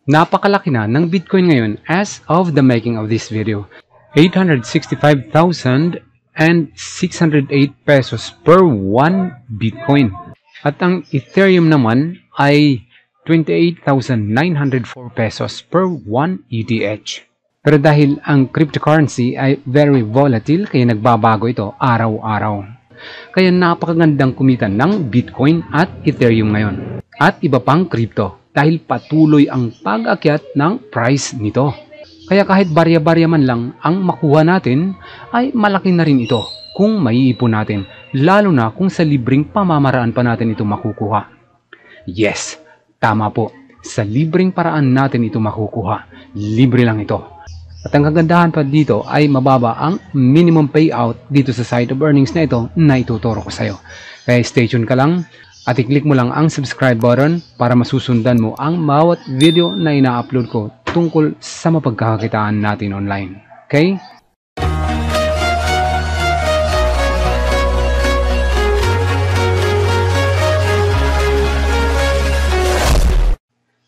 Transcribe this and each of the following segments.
Napakalaki na ng Bitcoin ngayon as of the making of this video. 865,608 pesos per 1 Bitcoin. At ang Ethereum naman ay 28,904 pesos per 1 ETH. Pero dahil ang cryptocurrency ay very volatile, kaya nagbabago ito araw-araw. Kaya napakagandang kumita ng Bitcoin at Ethereum ngayon. At iba pang crypto dahil patuloy ang pag-akyat ng price nito. Kaya kahit barya-barya man lang ang makuha natin, ay malaki na rin ito kung maiipon natin. Lalo na kung sa libreng pamamaraan pa natin ito makukuha. Yes, tama po. Sa libreng paraan natin ito makukuha. Libre lang ito. At ang kagandahan pa dito ay mababa ang minimum payout dito sa site of earnings na ito na ituturo ko sa iyo. Kaya stay tuned ka lang at i-click mo lang ang subscribe button para masusundan mo ang bawat video na ina-upload ko tungkol sa mapagkakakitaan natin online. Okay?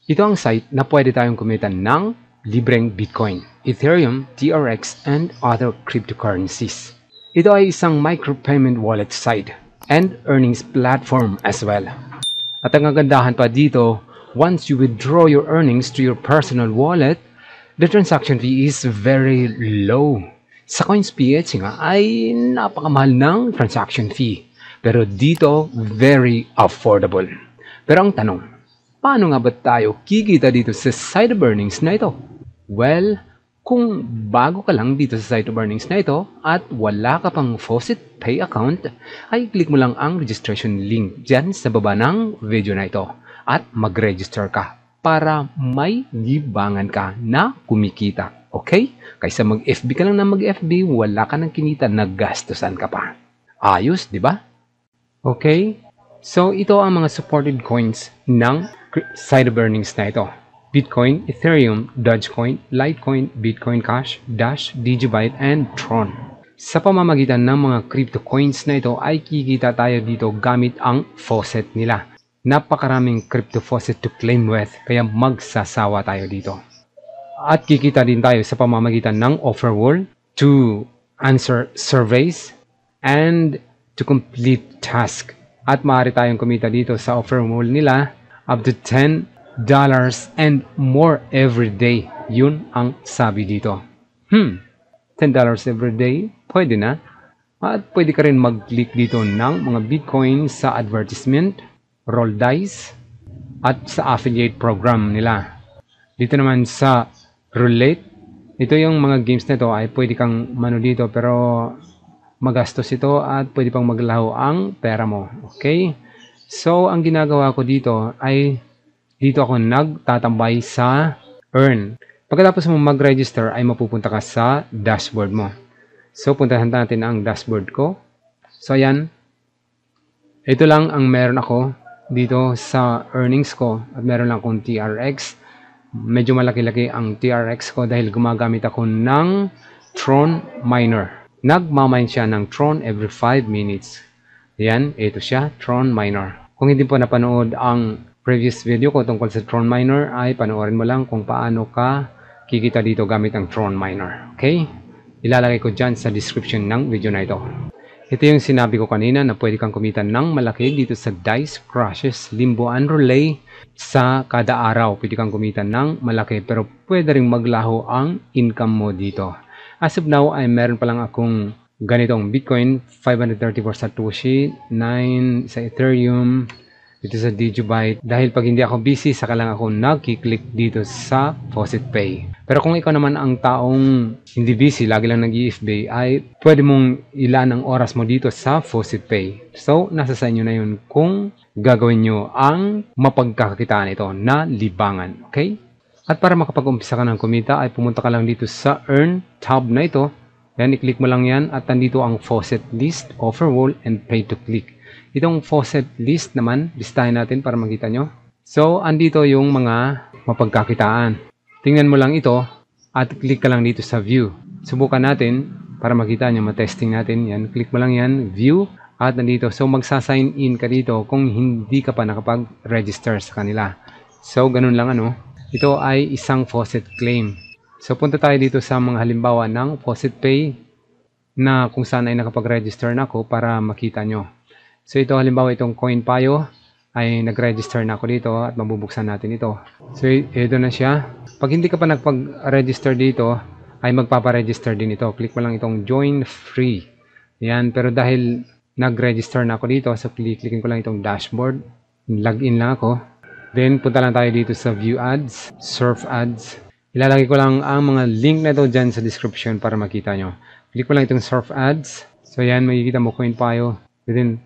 Ito ang site na pwede tayong kumita ng libreng Bitcoin, Ethereum, TRX, and other cryptocurrencies. Ito ay isang micropayment wallet site and earnings platform as well. At ang kagandahan pa dito, once you withdraw your earnings to your personal wallet, the transaction fee is very low. Sa CoinsPH nga ay napakamahal ng transaction fee. Pero dito, very affordable. Pero ang tanong, paano nga ba tayo kikita dito sa site of earnings na ito? Well, kung bago ka lang dito sa site of earnings na ito at wala ka pang Faucet Pay account, ay click mo lang ang registration link dyan sa baba ng video na ito at mag-register ka para may libangan ka na kumikita. Okay? Kaysa mag-FB ka lang na mag-FB, wala ka nang kinita, naggastusan ka pa. Ayos, di ba? Okay? So, ito ang mga supported coins ng site of earnings na ito. Bitcoin, Ethereum, Dogecoin, Litecoin, Bitcoin Cash, Dash, Digibyte, and Tron. Sa pamamagitan ng mga crypto coins na ito ay kikita tayo dito gamit ang faucet nila. Napakaraming crypto faucet to claim wealth kaya magsasawa tayo dito. At kikita din tayo sa pamamagitan ng offer wall to answer surveys and to complete task. At maaari tayong kumita dito sa offer wall nila up to $10 and more every day. Yun ang sabi dito. $10 every day, pwede na. At pwede ka rin mag-click dito ng mga Bitcoin sa advertisement, roll dice, at sa affiliate program nila. Dito naman sa roulette, ito yung mga games na ito ay pwede kang mano dito pero magastos ito at pwede pang maglaho ang pera mo. Okay? So, ang ginagawa ko dito ay dito ako nagtatambay sa earn. Pagkatapos mo mag-register ay mapupunta ka sa dashboard mo. So, puntahan natin ang dashboard ko. So, ayan. Ito lang ang meron ako dito sa earnings ko. At meron lang akong TRX. Medyo malaki-laki ang TRX ko dahil gumagamit ako ng Tron Miner. Nagmamine siya ng Tron every 5 minutes. Ayan, ito siya, Tron Miner. Kung hindi po napanood ang previous video ko tungkol sa Tron Miner, ay panoorin mo lang kung paano ka kikita dito gamit ang Tron Miner. Okay? Ilalagay ko dyan sa description ng video na ito. Ito yung sinabi ko kanina na pwede kang kumita ng malaki dito sa Dice, Crashes, Limbo, and Relay sa kada araw. Pwede kang kumita ng malaki pero pwede rin maglaho ang income mo dito. As of now ay meron pa lang akong ganitong Bitcoin, 534 Satoshi, 9 sa Ethereum, dito sa Digibyte. Dahil pag hindi ako busy, saka lang ako nag-click dito sa Faucet Pay. Pero kung ikaw naman ang taong hindi busy, lagi lang nag-i-FB, ay pwede mong ilan ang oras mo dito sa Faucet Pay. So, nasa sa inyo na yun kung gagawin nyo ang mapagkakakitaan ito na libangan. Okay? At para makapag-umpisa ka ng kumita, ay pumunta ka lang dito sa Earn tab na ito. Yan, i-click mo lang yan at nandito ang Faucet List, Offer Wall, and Pay to Click. Itong Faucet List naman, listahin natin para makita nyo. So, andito yung mga mapagkakitaan. Tingnan mo lang ito at click ka lang dito sa View. Subukan natin para makita nyo, matesting natin. Yan, click mo lang yan, View, at nandito. So, magsa-sign in ka dito kung hindi ka pa nakapag-register sa kanila. So, ganun lang ano. ito ay isang faucet claim. So punta tayo dito sa mga halimbawa ng faucet pay na kung saan ay nakapag-register na ako para makita nyo. So ito halimbawa itong coin payo ay nag-register na ako dito at mabubuksan natin ito. So ito na siya. Pag hindi ka pa nagpag-register dito ay magpapa-register din ito. Click mo lang itong join free. Yan, pero dahil nag-register na ako dito, so clickin ko lang itong dashboard. Login lang ako. Then, punta lang tayo dito sa View Ads, Surf Ads. Ilalagay ko lang ang mga link na ito dyan sa description para makita nyo. Click mo lang itong Surf Ads. So, yan, makikita mo coin payo. Then,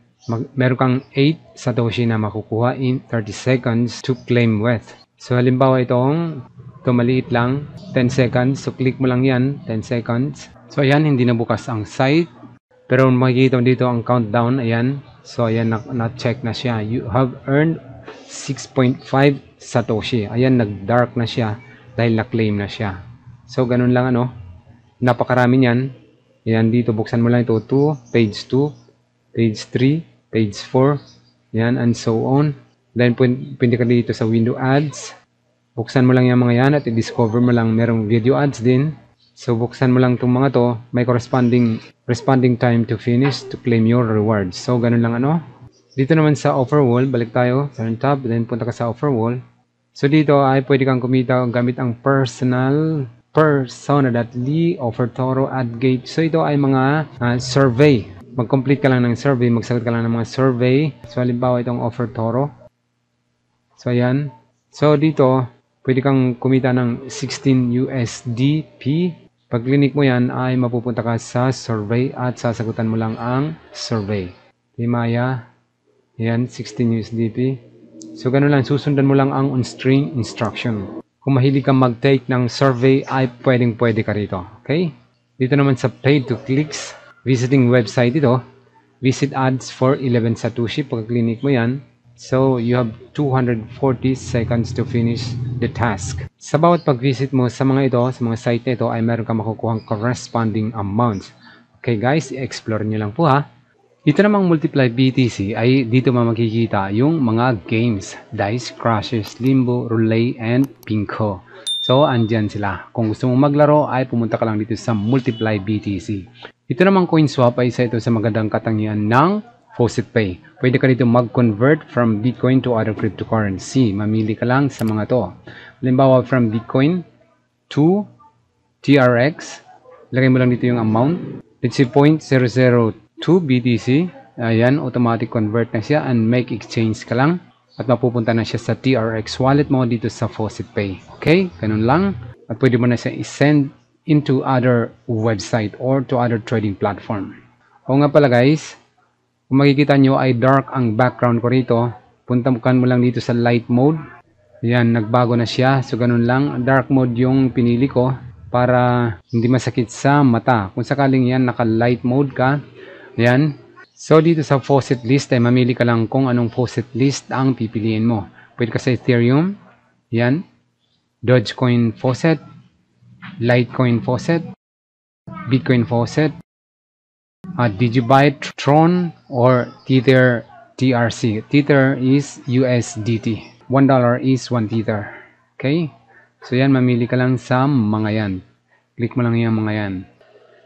meron kang 8 Satoshi na makukuha in 30 seconds to claim with. So, halimbawa ito maliit lang, 10 seconds. So, click mo lang yan, 10 seconds. So, ayan, hindi na bukas ang site. Pero makikita mo dito ang countdown, ayan. So, ayan, na-check na siya. You have earned 6.5 Satoshi. Ayan, nag-dark na siya dahil na-claim na siya. So, ganun lang ano. Napakarami niyan. Ayan, dito, buksan mo lang ito. Page 2, page 3, page 4. Ayan, and so on. Then, pwede ka dito sa window ads. Buksan mo lang yung mga yan at i-discover mo lang merong video ads din. So, buksan mo lang itong mga to. May responding time to finish to claim your rewards. So, ganun lang ano. Dito naman sa offer wall, balik tayo. Turn tab, then punta ka sa offer wall. So, dito ay pwede kang kumita gamit ang Persona.ly, Offer Toro, AdGate. So, ito ay mga survey. Mag-complete ka lang ng survey, magsagot ka lang ng mga survey. So, halimbawa itong Offer Toro. So, ayan. So, dito, pwede kang kumita ng 16 USDP. Pag click mo yan, ay mapupunta ka sa survey at sasagutan mo lang ang survey. Timaya. Yan, 16 USDP. So, ganun lang. Susundan mo lang ang on-screen instruction. Kung mahilig kang mag-take ng survey, ay pwede ka rito. Okay? Dito naman sa paid to clicks, visiting website ito. Visit ads for 11 Satoshi. Pag click mo yan, so you have 240 seconds to finish the task. Sa bawat pag-visit mo sa mga ito, sa mga site na ito, ay meron kang makukuhang corresponding amounts. Okay guys, i-explore nyo lang po ha. Dito namang Multiply BTC ay dito makikita yung mga games, Dice, Crashes, Limbo, Roulette, and Pinko. So, andyan sila. Kung gusto mong maglaro ay pumunta ka lang dito sa Multiply BTC. Ito namang CoinSwap ay isa ito sa magandang katangian ng Faucet Pay. Pwede ka dito mag-convert from Bitcoin to other cryptocurrency. Mamili ka lang sa mga to. Halimbawa, from Bitcoin to TRX. Lagay mo lang dito yung amount. Let's say 0.002 BTC. Ayan, automatic convert na siya and make exchange ka lang. At mapupunta na siya sa TRX wallet mo dito sa Faucet Pay. Okay, ganun lang. At pwede mo na siya i-send into other website or to other trading platform. O nga pala guys, kung makikita nyo ay dark ang background ko rito. Puntakan mo lang dito sa light mode. Ayan, nagbago na siya. So ganun lang, dark mode yung pinili ko para hindi masakit sa mata. Kung sakaling yan naka-light mode ka, ayan. So dito sa faucet list ay mamili ka lang kung anong faucet list ang pipiliin mo. Pwede ka sa Ethereum, yan, Dogecoin faucet, Litecoin faucet, Bitcoin faucet, Digibyte, Tron, or Tether TRC. Tether is USDT. $1 is 1 Tether. Okay? So yan, mamili ka lang sa mga yan. Click mo lang yung mga yan.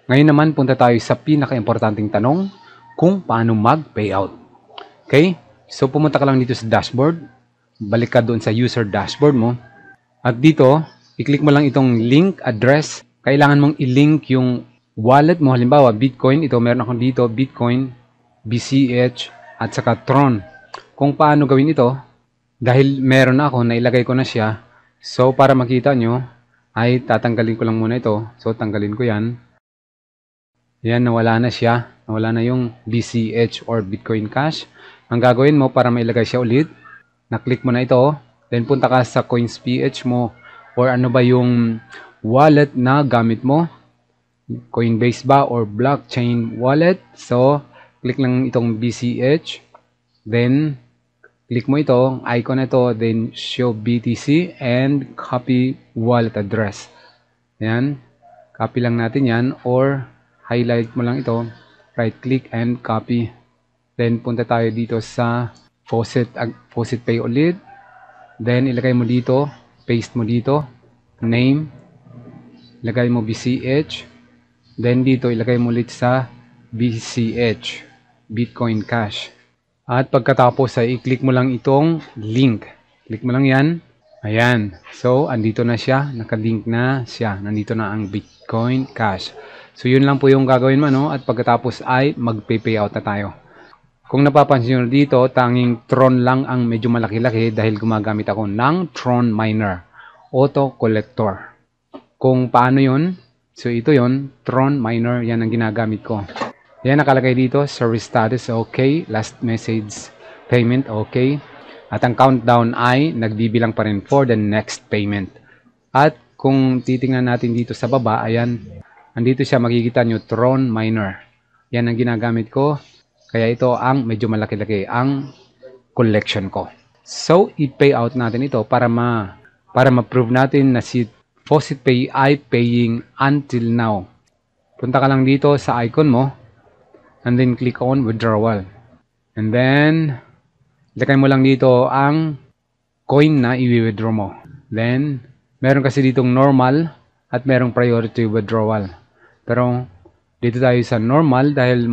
Ngayon naman, punta tayo sa pinaka-importanting tanong, kung paano mag-payout. Okay? So, pumunta ka lang dito sa dashboard. Balik ka doon sa user dashboard mo. At dito, i-click mo lang itong link address. Kailangan mong i-link yung wallet mo. Halimbawa, Bitcoin. Ito, meron ako dito. Bitcoin, BCH, at saka Tron. Kung paano gawin ito, dahil meron ako, nailagay ko na siya. So, para makita nyo, ay tatanggalin ko lang muna ito. So, tanggalin ko yan. Yan, nawala na siya. Nawala na yung BCH or Bitcoin Cash. Ang gagawin mo para mailagay siya ulit, na-click mo na ito. Then punta ka sa CoinsPH mo or ano ba yung wallet na gamit mo. Coinbase ba or blockchain wallet. So, click lang itong BCH. Then, click mo ito, icon na ito. Then, show BTC and copy wallet address. Yan. Copy lang natin yan or highlight mo lang ito, right click and copy. Then punta tayo dito sa Faucet Pay ulit. Then ilagay mo dito paste mo dito, name, ilagay mo BCH, then dito ilagay mo ulit sa BCH, Bitcoin Cash. At pagkatapos ay i-click mo lang itong link. Click mo lang yan. Ayan. So, andito na siya. Nakalink na siya. Nandito na ang Bitcoin Cash. So, yun lang po yung gagawin mo, no? At pagkatapos ay mag-payout na tayo. Kung napapansin nyo dito, tanging Tron lang ang medyo malaki-laki dahil gumagamit ako ng Tron Miner Auto Collector. Kung paano yun, so ito yun, Tron Miner, yan ang ginagamit ko. Yan nakalagay dito, service status, okay. Last message payment, okay. At ang countdown ay nagbibilang pa rin for the next payment. At kung titingnan natin dito sa baba, ayan, andito siya, makikita nyo, Tron Miner. Yan ang ginagamit ko. Kaya ito ang medyo malaki-laki ang collection ko. So, i-pay out natin ito para ma-prove natin na si FaucetPay ay paying until now. Punta ka lang dito sa icon mo. And then click on withdrawal. And then, ilagay mo lang dito ang coin na i-withdraw mo. Then, meron kasi ditong normal at merong priority withdrawal. Pero, dito tayo sa normal dahil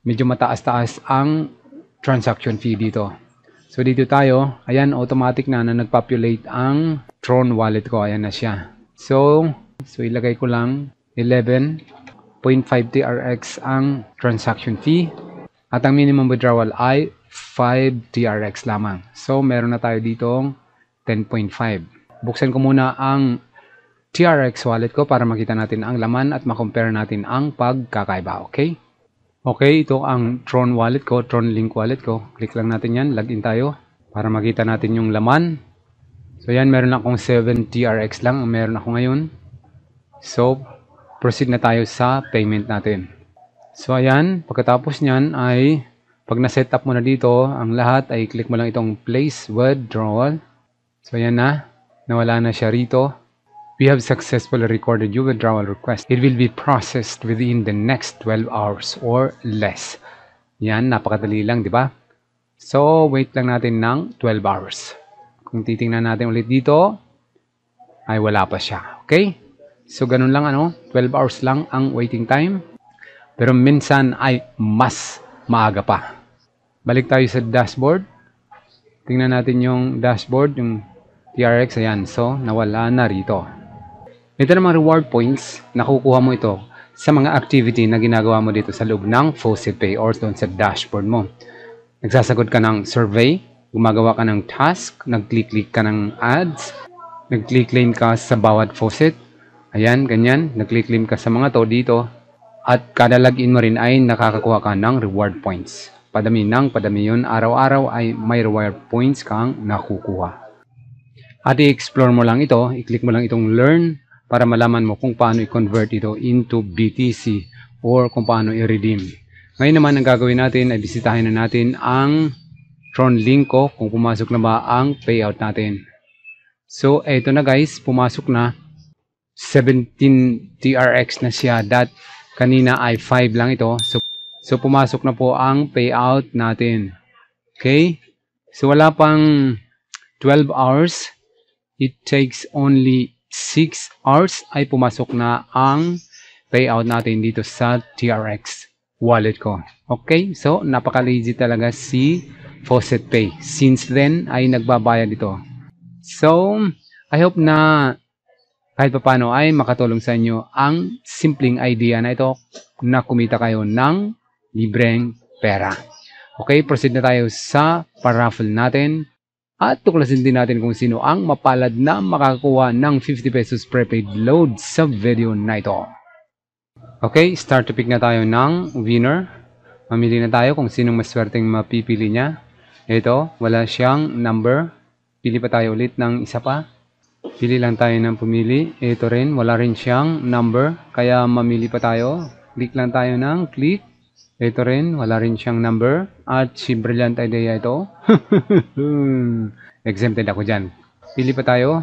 medyo mataas-taas ang transaction fee dito. So, dito tayo. Ayan, automatic na nag-populate ang Tron wallet ko. Ayan na siya. So ilagay ko lang 11.5 TRX ang transaction fee at ang minimum withdrawal ay 5 TRX lamang. So meron na tayo ditong 10.5. Buksan ko muna ang TRX wallet ko para makita natin ang laman at makompare natin ang pagkakaiba. Okay? Okay, ito ang Tron wallet ko, Tron Link wallet ko. Click lang natin yan, login tayo para makita natin yung laman. So yan, meron akong 7 TRX lang ang meron ako ngayon. So, proceed na tayo sa payment natin. So ayan, pagkatapos nyan ay pag na-set up mo na dito, ang lahat ay click mo lang itong place withdrawal. So ayan na, nawala na siya rito. We have successfully recorded your withdrawal request. It will be processed within the next 12 hours or less. Yan, napakadali lang, di ba? So, wait lang natin ng 12 hours. Kung titingnan natin ulit dito, ay wala pa siya. Okay? So, ganun lang, 12 hours lang ang waiting time. Pero minsan ay mas maaga pa. Balik tayo sa dashboard. Tingnan natin yung dashboard, yung TRX. Ayan. So, nawala na rito. Ito namang reward points, nakukuha mo ito sa mga activity na ginagawa mo dito sa loob ng FaucetPay or doon sa dashboard mo. Nagsasagot ka ng survey, gumagawa ka ng task, nag-click ka ng ads, nag-claim ka sa bawat faucet. Ayan, ganyan. Nag-claim ka sa mga to dito. At kada login mo rin ay nakakakuha ka ng reward points. Padami ng padami yun. Araw-araw ay may reward points kang nakukuha. At i-explore mo lang ito. I-click mo lang itong learn para malaman mo kung paano i-convert ito into BTC or kung paano i-redeem. Ngayon naman ang gagawin natin ay bisitahin na natin ang Tron link ko kung pumasok na ba ang payout natin. So, eto na guys, pumasok na 17 TRX na siya. That kanina ay 5 lang ito. So pumasok na po ang payout natin. Okay? So, wala pang 12 hours. It takes only 6 hours ay pumasok na ang payout natin dito sa TRX wallet ko. Okay? So, napaka-lazy talaga si FaucetPay. Since then, ay nagbabayad ito. So, I hope na kahit paano ay makatulong sa inyo ang simpleng idea na ito na kumita kayo ng libreng pera. Okay, proceed na tayo sa paraffle natin at tuklasin din natin kung sino ang mapalad na makakakuha ng 50 pesos prepaid load sa video na ito. Okay, start to pick na tayo ng winner. Mamili na tayo kung sinong maswerteng mapipili niya. Ito, wala siyang number. Pili pa tayo ulit ng isa pa. Pili lang tayo ng pumili. Ito rin, wala rin siyang number. Kaya mamili pa tayo. Click lang tayo ng click. Ito rin, wala rin siyang number. At si Brilliant Idea ito. Exempted ako dyan. Pili pa tayo.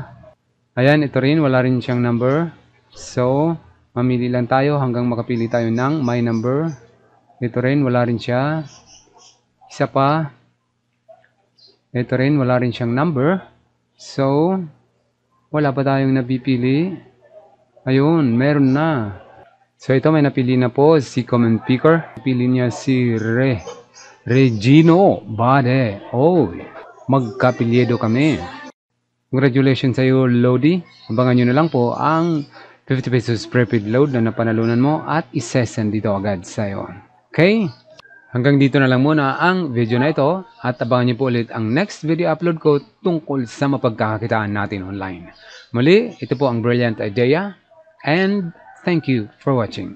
Ayan, ito rin, wala rin siyang number. So, mamili lang tayo hanggang makapili tayo ng my number. Ito rin, wala rin siya. Isa pa. Ito rin, wala rin siyang number. So, Wala pa tayong napipili. Ayun, meron na. So ito may napili na po si comment picker. Napili niya si Regino Bade. Oh, magkapilyedo kami. Congratulations sa iyo, Lodi. Abangan nyo na lang po ang 50 pesos prepaid load na napanalunan mo at isesend dito agad sa iyo. Okay? Hanggang dito na lang muna ang video na ito at abangan niyo po ulit ang next video upload ko tungkol sa mapagkakakitaan natin online. Muli, ito po ang Brilliant Idea and thank you for watching.